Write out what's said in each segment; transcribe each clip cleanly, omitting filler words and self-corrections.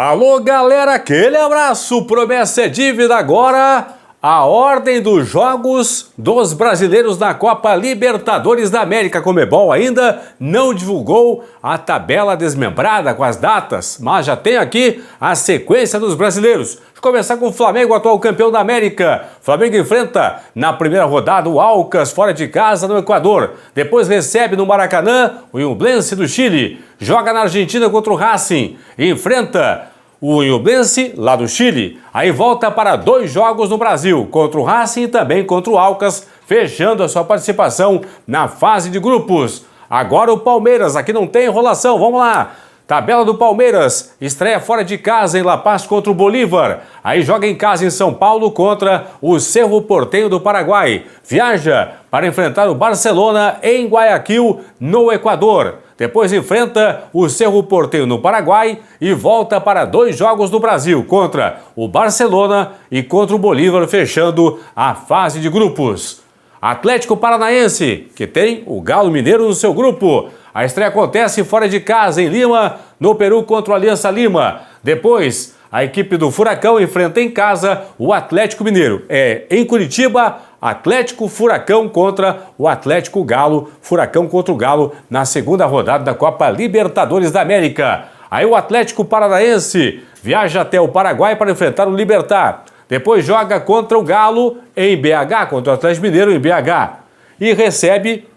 Alô, galera, aquele abraço, promessa é dívida agora. A ordem dos jogos dos brasileiros na Copa Libertadores da América. Conmebol ainda não divulgou a tabela desmembrada com as datas, mas já tem aqui a sequência dos brasileiros. Vamos começar com o Flamengo, atual campeão da América. Flamengo enfrenta na primeira rodada o Alcas fora de casa no Equador. Depois recebe no Maracanã o Ñublense do Chile. Joga na Argentina contra o Racing. Enfrenta o Ñublense, lá do Chile, aí volta para 2 jogos no Brasil, contra o Racing e também contra o Alcas, fechando a sua participação na fase de grupos. Agora o Palmeiras, aqui não tem enrolação, vamos lá. Tabela do Palmeiras, estreia fora de casa em La Paz contra o Bolívar. Aí joga em casa em São Paulo contra o Cerro Porteño do Paraguai. Viaja para enfrentar o Barcelona em Guayaquil, no Equador. Depois enfrenta o Cerro Porteño no Paraguai e volta para 2 jogos no Brasil, contra o Barcelona e contra o Bolívar, fechando a fase de grupos. Atlético Paranaense, que tem o Galo Mineiro no seu grupo. A estreia acontece fora de casa, em Lima, no Peru, contra o Aliança Lima. Depois, a equipe do Furacão enfrenta em casa o Atlético Mineiro. Em Curitiba, Atlético Furacão contra o Atlético Galo. Furacão contra o Galo na segunda rodada da Copa Libertadores da América. Aí o Atlético Paranaense viaja até o Paraguai para enfrentar o Libertad. Depois joga contra o Galo em BH, contra o Atlético Mineiro em BH. E recebe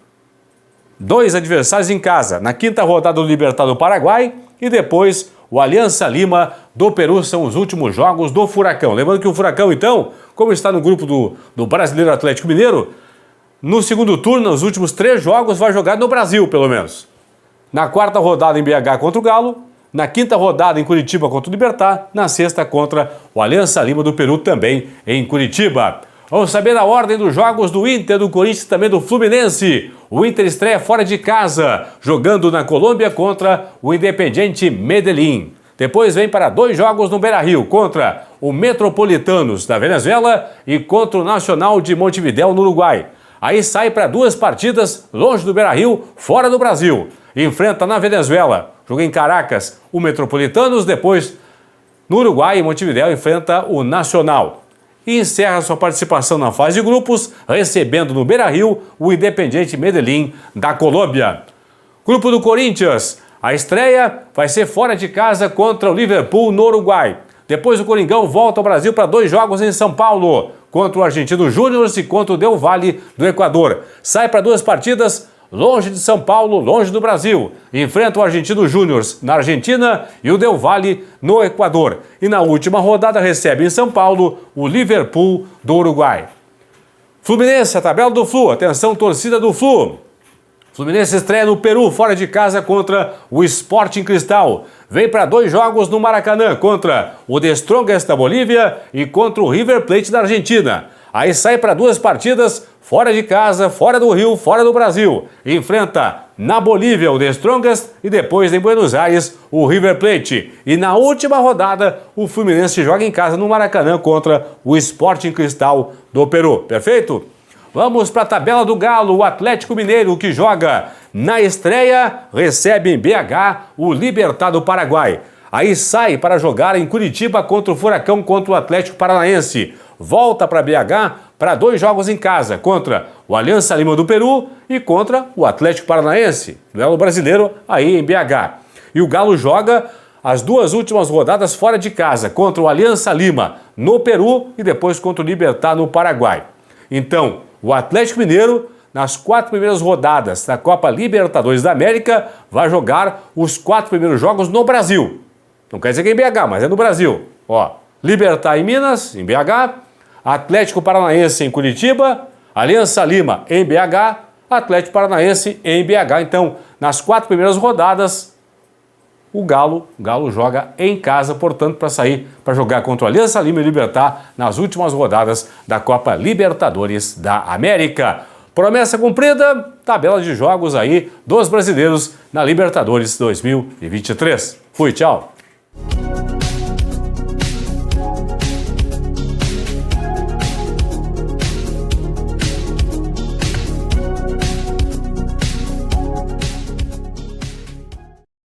2 adversários em casa. Na quinta rodada do Libertad do Paraguai e depois o Aliança Lima do Peru. São os últimos jogos do Furacão. Lembrando que o Furacão, então, como está no grupo do Brasileiro Atlético Mineiro, no segundo turno, nos últimos 3 jogos, vai jogar no Brasil, pelo menos. Na quarta rodada em BH contra o Galo, na quinta rodada em Curitiba contra o Libertad, na sexta contra o Aliança Lima do Peru, também em Curitiba. Vamos saber a ordem dos jogos do Inter, do Corinthians e também do Fluminense. O Inter estreia fora de casa, jogando na Colômbia contra o Independiente Medellín. Depois vem para 2 jogos no Beira-Rio, contra o Metropolitanos da Venezuela e contra o Nacional de Montevidéu, no Uruguai. Aí sai para 2 partidas longe do Beira-Rio, fora do Brasil. Enfrenta na Venezuela, joga em Caracas, o Metropolitanos. Depois, no Uruguai, em Montevidéu, enfrenta o Nacional. E encerra sua participação na fase de grupos, recebendo no Beira-Rio o Independiente Medellín da Colômbia. Grupo do Corinthians, a estreia vai ser fora de casa contra o Liverpool no Uruguai. Depois o Coringão volta ao Brasil para 2 jogos em São Paulo, contra o Argentino Júnior e contra o Del Valle do Equador. Sai para 2 partidas longe de São Paulo, longe do Brasil. Enfrenta o Argentino Júnior na Argentina e o Del Valle no Equador. E na última rodada recebe em São Paulo o Liverpool do Uruguai. Fluminense, a tabela do Flu. Atenção, torcida do Flu. Fluminense estreia no Peru, fora de casa contra o Sporting Cristal. Vem para 2 jogos no Maracanã, contra o The Strongest da Bolívia e contra o River Plate da Argentina. Aí sai para 2 partidas fora de casa, fora do Rio, fora do Brasil. Enfrenta na Bolívia o The Strongest e depois em Buenos Aires o River Plate. E na última rodada o Fluminense joga em casa no Maracanã contra o Sporting Cristal do Peru. Perfeito? Vamos para a tabela do Galo. O Atlético Mineiro, que joga na estreia, recebe em BH o Libertad do Paraguai. Aí sai para jogar em Curitiba contra o Furacão, contra o Atlético Paranaense. Volta para BH para 2 jogos em casa, contra o Aliança Lima do Peru e contra o Atlético Paranaense, duelo brasileiro aí em BH. E o Galo joga as 2 últimas rodadas fora de casa, contra o Aliança Lima no Peru e depois contra o Libertad no Paraguai. Então, o Atlético Mineiro, nas 4 primeiras rodadas da Copa Libertadores da América, vai jogar os 4 primeiros jogos no Brasil. Não quer dizer que é em BH, mas é no Brasil. Libertad em Minas, em BH, Atlético Paranaense em Curitiba, Aliança Lima em BH, Atlético Paranaense em BH. Então, nas 4 primeiras rodadas, o Galo joga em casa, portanto, para sair para jogar contra o Aliança Lima e Libertad nas últimas rodadas da Copa Libertadores da América. Promessa cumprida, tabela de jogos aí dos brasileiros na Libertadores 2023. Fui, tchau!